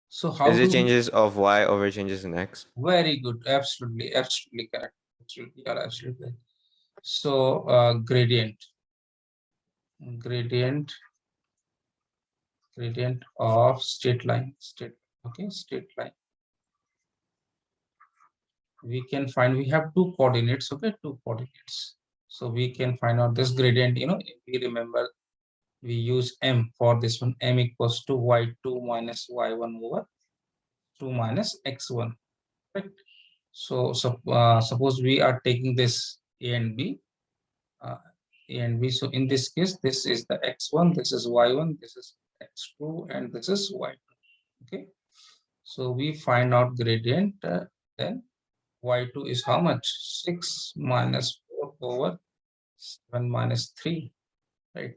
So Is how it do we? changes of y over changes in x? Very good. Absolutely, absolutely correct. Absolutely, you are absolutely right. So gradient gradient of straight line, straight line. We can find, we have two coordinates, okay, two coordinates. So we can find out this gradient, if we remember, we use m for this one. M equals to y2 minus y1 over 2 minus x1, right? So, suppose we are taking this a and b, uh, a and b. So in this case, this is the x1, this is y1, this is x2, and this is y2. Okay. So we find out gradient. Then y2 is how much? 6 minus 4 over 7 minus 3, right?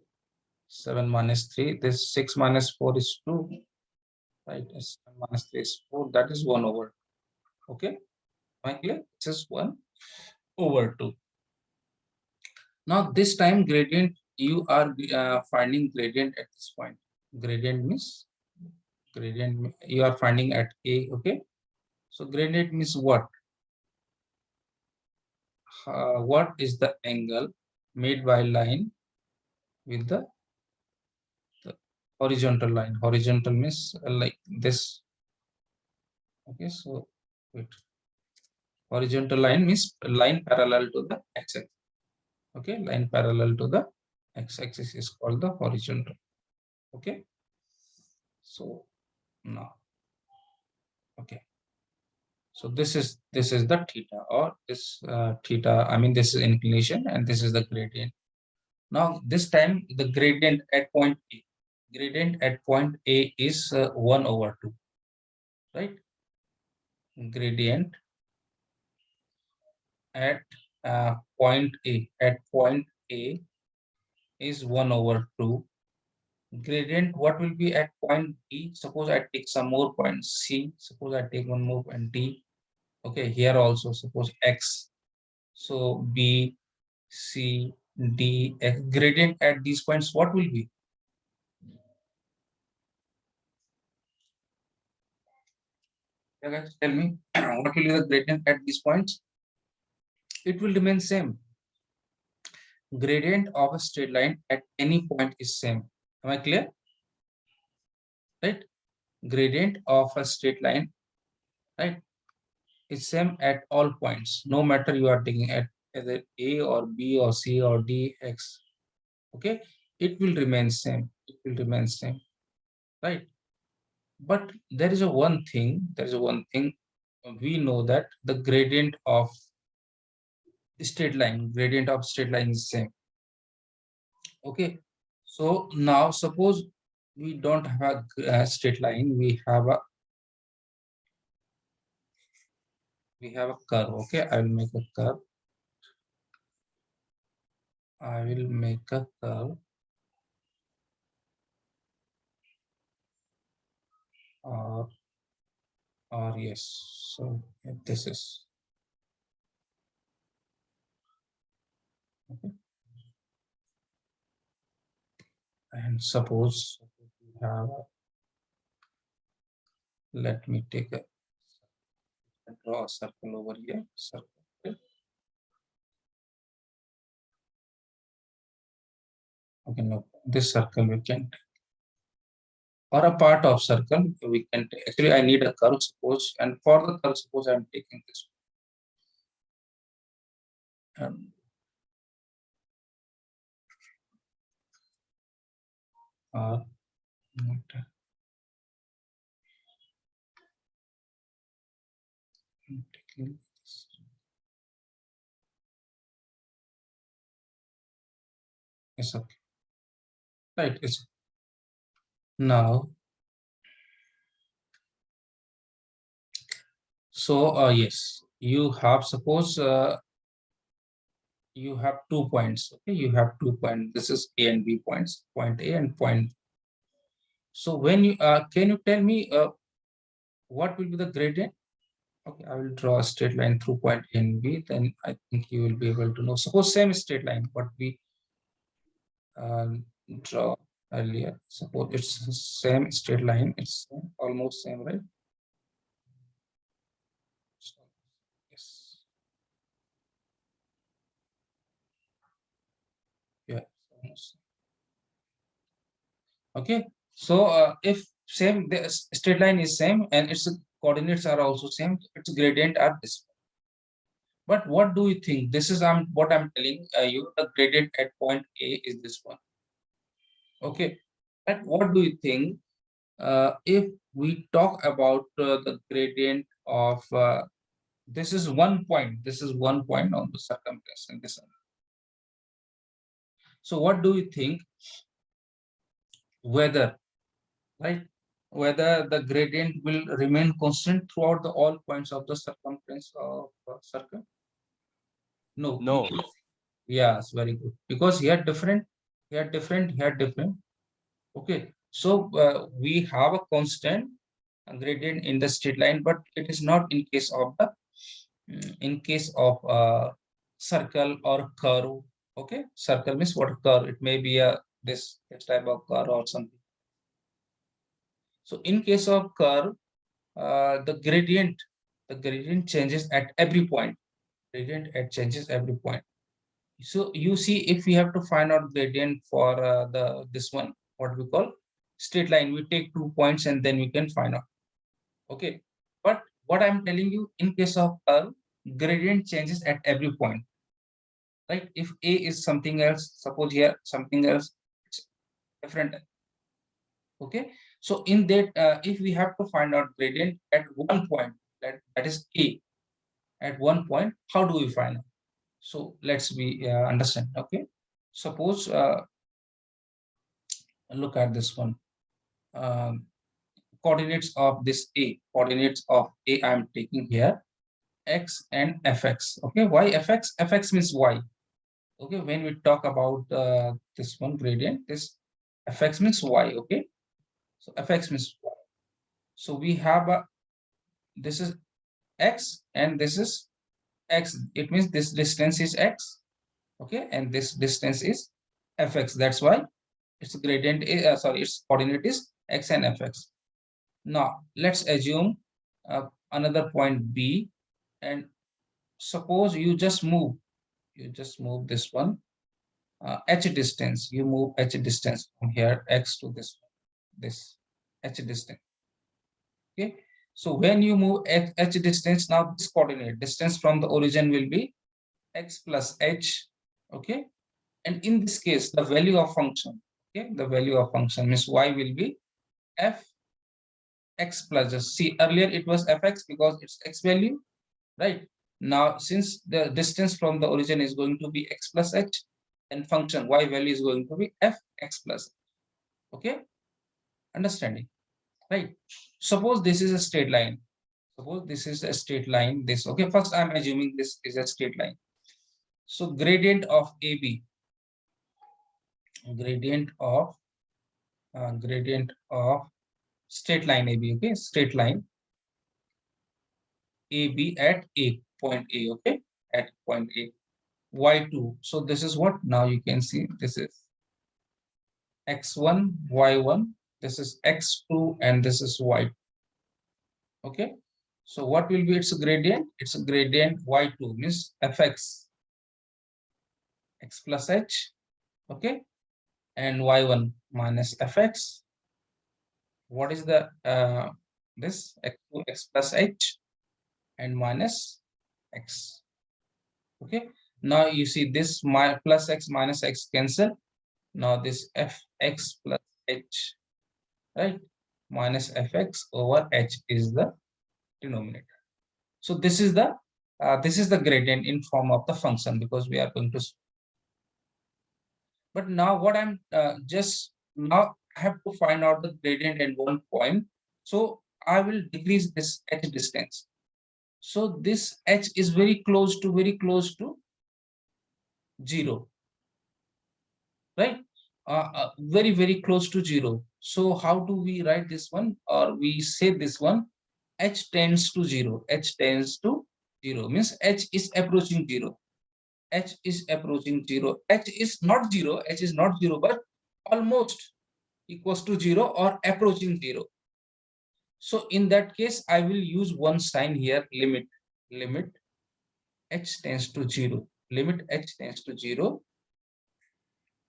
7 minus 3. This 6 minus 4 is 2, right? 7 minus 3 is 4. That is 1 over. Okay. Am I clear? This is 1 over 2. Now this time gradient, you are finding gradient at this point. Gradient means you are finding at a. Okay. So gradient means what? What is the angle made by line with the horizontal line? Horizontal means like this. Okay. So wait. Horizontal line means line parallel to the x-axis. Okay. Line parallel to the x-axis is called the horizontal. Okay. So now, okay. So this is the theta, or this theta. I mean, this is inclination, and this is the gradient. Now this time the gradient at point A. Gradient at point A is 1 over 2, right? Gradient at point A. At point A is 1 over 2. Gradient, what will be at point B? Suppose I take some more points C. Suppose I take one more point D. Okay, here also suppose X. So B, C, D, X. Gradient at these points, what will be? Yeah, guys, tell me what will be the gradient at these points? It will remain same. Gradient of a straight line at any point is same. Am I clear? Right? Gradient of a straight line, right, is same at all points, no matter you are taking at either A or B or C or D, X. Okay, it will remain same. It will remain same, right? But there is a one thing. There is a one thing. We know that the gradient of straight line is same. Okay, so now suppose we don't have a straight line. We have a curve. Okay, I will make a curve. I will make a curve. Or yes, so this is okay. And suppose we have let me take a draw a circle over here. Circle. Okay. Okay, no, this circle we can take, or a part of circle we can take. Actually, I need a curve, suppose, and for the curve, suppose I'm taking this one. Uh, it's okay. Right, it's now. So yes, you have, suppose you have 2 points. Okay, you have 2 points. This is A and B points, point A and point. So when you can you tell me what will be the gradient? Okay, I will draw a straight line through point A and B. Then I think you will be able to know. Suppose same straight line, what we um, draw. earlier. Suppose it's the same straight line, it's almost same, right? So, yes. Yeah. Almost. Okay. So if same, the straight line is same and its coordinates are also same, its gradient are this. But what do you think? This is what I'm telling you. The gradient at point A is this one. Okay. And what do you think if we talk about the gradient of this is 1 point. This is 1 point on the circumference in this one. So what do you think whether, right? Whether the gradient will remain constant throughout the all points of the circumference of circle? No. No. Yes, very good. Because here different, here different. Okay. So we have a constant gradient in the straight line, but it is not in case of the in case of circle or curve. Okay, circle means what? Curve. It may be a this type of curve or something. So in case of curve, the gradient changes at every point. Gradient it changes every point. So you see, if we have to find out gradient for the this one, what we call straight line, we take 2 points and then we can find out. Okay, but what I'm telling you, in case of curve, gradient changes at every point. Right? If A is something else, suppose here something else, it's different. Okay, so in that, if we have to find out gradient at one point, that is A, at one point, how do we find out? So let's be understand. Okay, suppose look at this one. Coordinates of this A, coordinates of A I'm taking here, x and fx. Okay, why fx? Fx means y. Okay, when we talk about this one gradient, this fx means y. Okay, so fx means y. So we have a, this is x and this is x. It means this distance is x. Okay, and this distance is fx. That's why its gradient is sorry, its coordinate is x and fx. Now let's assume another point B, and suppose you just move this one h distance. You move h distance from here x to this h distance. Okay, so when you move h distance, now this coordinate distance from the origin will be x plus h. Okay, and in this case the value of function, okay, the value of function means y will be f x plus h. See, earlier it was fx because it's x value, right? Now since the distance from the origin is going to be x plus h, and function y value is going to be f x plus h. Okay, understanding, right? Suppose this is a straight line. Suppose this is a straight line. This, okay, first I'm assuming this is a straight line. So gradient of AB, gradient of straight line AB. Okay, straight line AB at A, point A. Okay, at point A, y2. So this is what, now you can see this is x1, y1, this is x2, and this is y. Okay, so what will be its gradient? It's a gradient y2 means fx x plus h. Okay, and y1 minus fx. What is the this x2 x plus h and minus x. Okay, now you see this my plus x minus x cancel. Now this fx plus h, right, minus fx over h is the denominator. So this is the gradient in form of the function, because we are going to. But now what I'm just now I have to find out the gradient at one point. So I will decrease this h distance. So this h is very close to 0, right? Very close to 0. So how do we write this one, or we say this one? H tends to 0. H tends to 0 means h is approaching 0. H is approaching 0. H is not 0. H is not 0, but almost. equals to 0 or approaching 0. So in that case, I will use one sign here, limit h tends to 0, limit h tends to 0,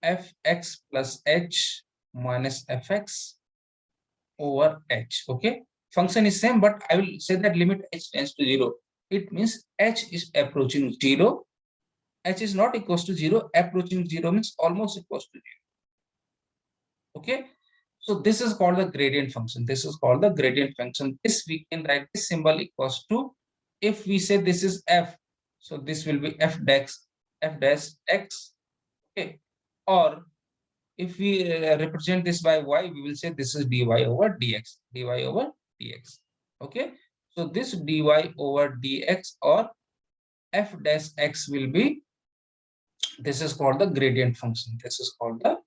fx plus h minus fx over h. Okay, function is same, but I will say that limit h tends to 0. It means h is approaching 0. H is not equals to 0. Approaching 0 means almost equals to 0. Okay, so this is called the gradient function. This is called the gradient function. This we can write this symbol equals to, if we say this is f, so this will be f dash x. Okay, or if we represent this by y, we will say this is dy over dx, dy over dx. Okay, so this dy over dx or f dash x will be, this is called the gradient function. This is called the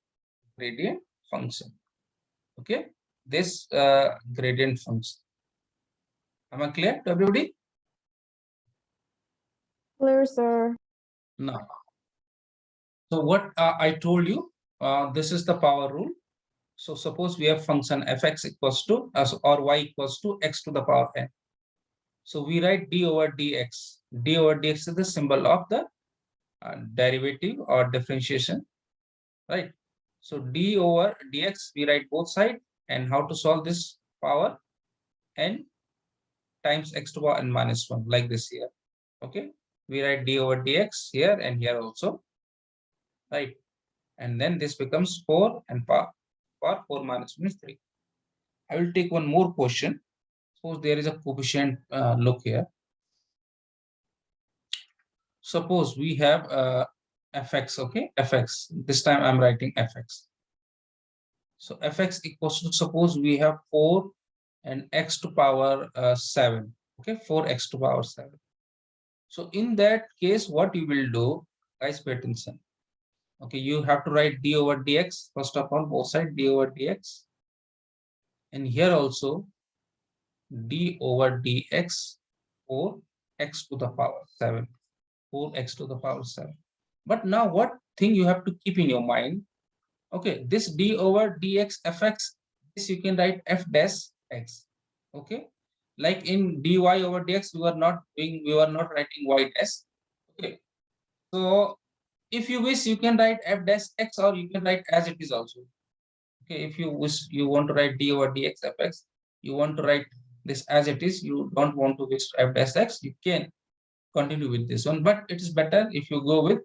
gradient function. Okay, this gradient function. Am I clear to everybody? Clear, sir. Now, so what I told you, this is the power rule. So suppose we have function fx equals to or y equals to x to the power n. So we write d over dx. D over dx is the symbol of the derivative or differentiation, right? So d over dx, we write both sides, and how to solve this power n times x to the power n minus 1, like this here. Okay, we write d over dx here and here also, right? And then this becomes 4 and power 4 minus 1 is 3. I will take one more question. Suppose there is a coefficient, look here. Suppose we have fx, okay, fx. This time I'm writing fx. So fx equals to, suppose we have 4 and x to power 7. Okay, 4x to power 7. So in that case, what you will do, guys, pay attention. Okay, you have to write d over dx. First of all, both sides d over dx. And here also d over dx for x to the power 7. 4x to the power 7. But now what thing you have to keep in your mind? Okay, this d over dx fx, this you can write f dash x. Okay, like in dy over dx, we were not writing y dash. Okay, so if you wish, you can write f dash x, or you can write as it is also. Okay, if you wish, you want to write d over dx fx, you want to write this as it is, you don't want to wish f dash x, you can continue with this one, but it is better if you go with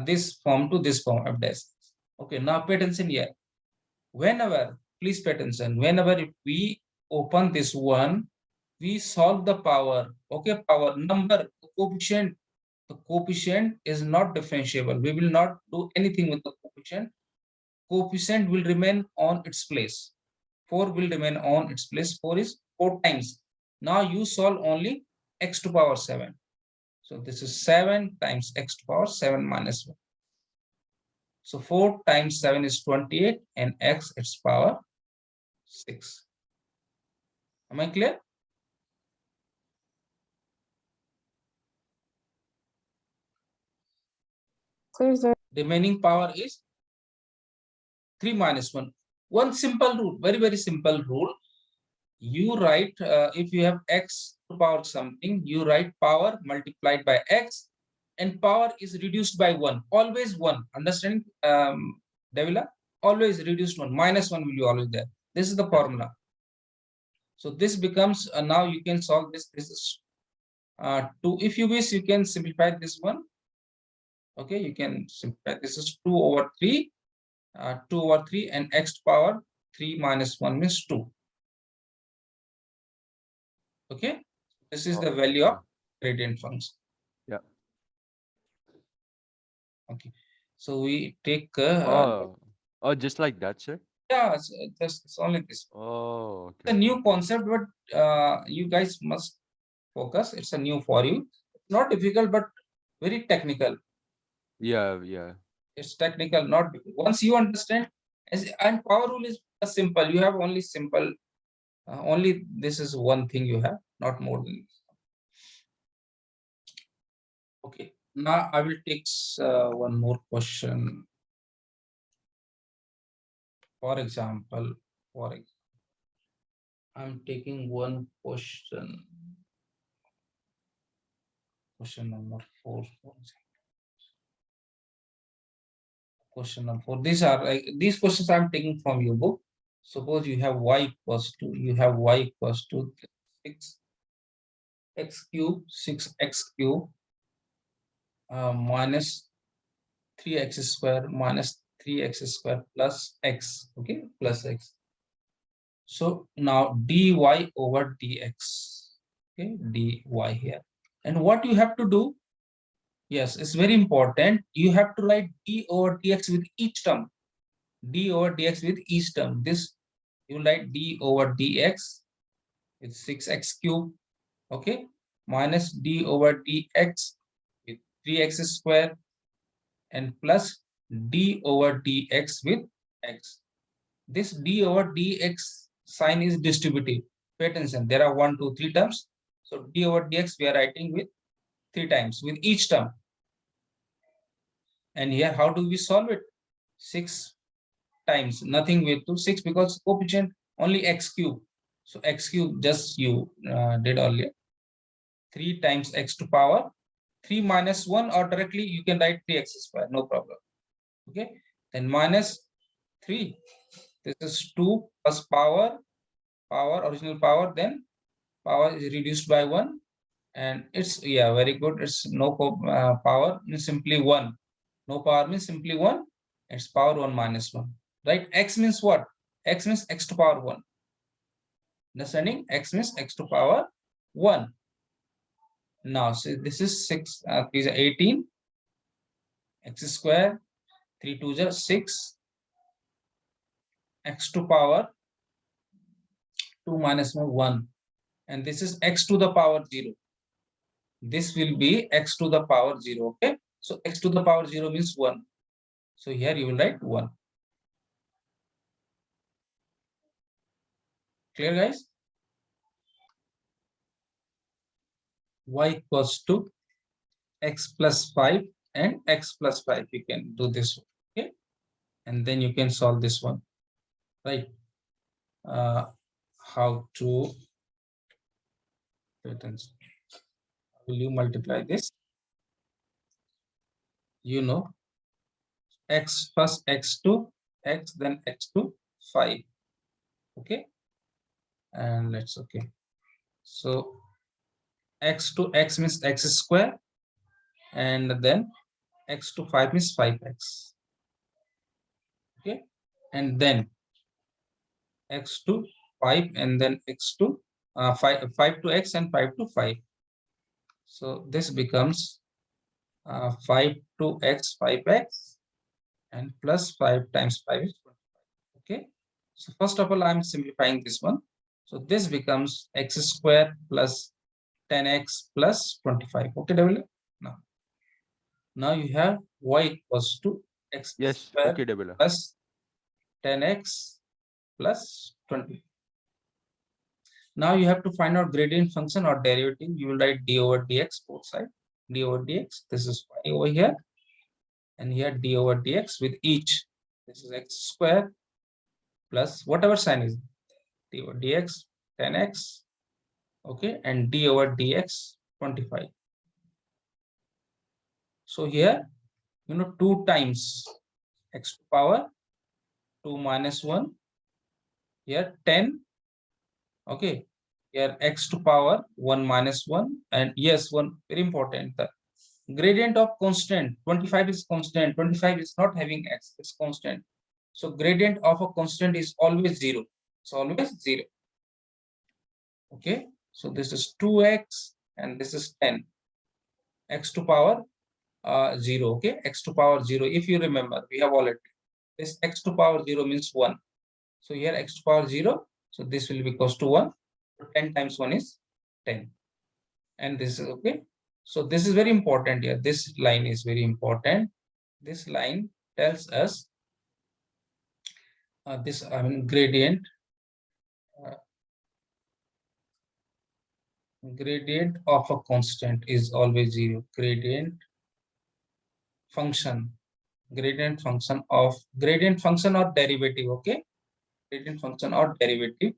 this form to this form f dash. Okay, now pay attention here. Whenever, please pay attention, whenever if we open this one, we solve the power. Okay, power number, coefficient. The coefficient is not differentiable. We will not do anything with the coefficient. Coefficient will remain on its place. 4 will remain on its place. 4 is 4 times. Now you solve only x to power 7. So this is 7 times x to power 7 minus 1. So 4 times 7 is 28, and x its power 6. Am I clear? Clear, sir. Remaining power is 3 minus 1. One simple rule, very, very simple rule. You write, if you have x to power something, you write power multiplied by x, and power is reduced by 1. Always 1. Understand, Devila? Always reduced 1. Minus 1 will be always there. This is the formula. So this becomes, now you can solve this. This is 2. If you wish, you can simplify this one. Okay, you can simplify. This is 2 over 3. 2 over 3, and x to power 3 minus 1 means 2. Okay, this is the value of gradient function. Yeah. Okay, so we take Just like that, sir. yeah, just it's only this. Oh, It's a new concept, but you guys must focus. It's a new for you. Not difficult, but very technical. Yeah. It's technical, not once you understand. And power rule is simple. You have only simple. Only this is one thing you have, not more than this. Okay, now I will take one more question. For example, I'm taking one question. Question number 4. For example. Question number 4. These questions I'm taking from your book. Suppose you have y equals to 6x cube minus 3x square minus 3x square plus x. Okay, plus x. So now dy over dx. Okay, dy here. And what you have to do? Yes, it's very important. You have to write d over dx with each term. D over dx with each term. This you write d over dx with 6x cube. Okay, minus d over dx with 3x square and plus d over dx with x. This d over dx sign is distributive. Pay attention. There are 1, 2, 3 terms. So d over dx we are writing with 3 times with each term. And here, how do we solve it? 6 times, nothing with 6 because coefficient only x cube. So x cube just you did earlier. 3 times x to power 3 minus 1, or directly you can write 3x square, no problem. Okay, then minus 3. This is 2 plus power, original power, then power is reduced by 1. And it's, yeah, very good. It's no power means simply 1. No power means simply 1. It's power 1 minus 1. Right? X means what? X means x to power 1. Understanding? X means x to power 1. Now, so this is 6, 18. X square, 3 2 is 6. X to power 2 minus 1. And this is x to the power 0. This will be x to the power 0. Okay. So x to the power 0 means 1. So here you will write 1. Clear, guys? Y equals to x plus 5 and x plus 5. You can do this one. Okay. And then you can solve this one. Right. How to will you multiply this? You know, x plus x to x, then x to 5. Okay. And let's okay. So x to x means x square, and then x to 5 means 5x. Okay. And then x to 5, and then x to 5 to x and 5 to 5. So this becomes 5 to x 5x and plus 5 times 5 is 25. Okay. So first of all, I'm simplifying this one. So this becomes x square plus 10x plus 25. Okay, W. Now you have y equals to x Yes. square Okay, Debula. plus 10x plus 20. Now you have to find out gradient function or derivative. You will write d over dx both sides. D over dx. This is y over here, and here d over dx with each. This is x square plus whatever sign is d over dx 10x. Okay, and d over dx 25. So here, 2 times x to power 2 minus 1. Here 10. Okay, here x to power 1 minus 1, and yes, one very important, the gradient of constant 25 is constant. 25 is not having x, it's constant. So gradient of a constant is always 0. It's always 0. Okay, so this is 2x and this is 10. X to power 0. Okay, x to power 0. If you remember, we have already this x to power 0 means 1. So here x to power 0. So this will be equals to 1. 10 times 1 is 10. And this is okay. So this is very important here. This line is very important. This line tells us this gradient. Gradient of a constant is always 0. Gradient function or derivative. Okay. gradient function or derivative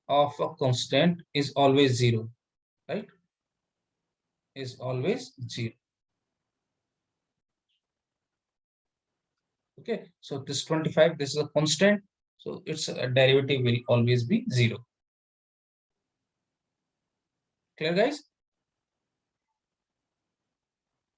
of a constant is always 0, right? Is always 0. Okay, so this 25, this is a constant, so its derivative will always be 0. Clear, guys?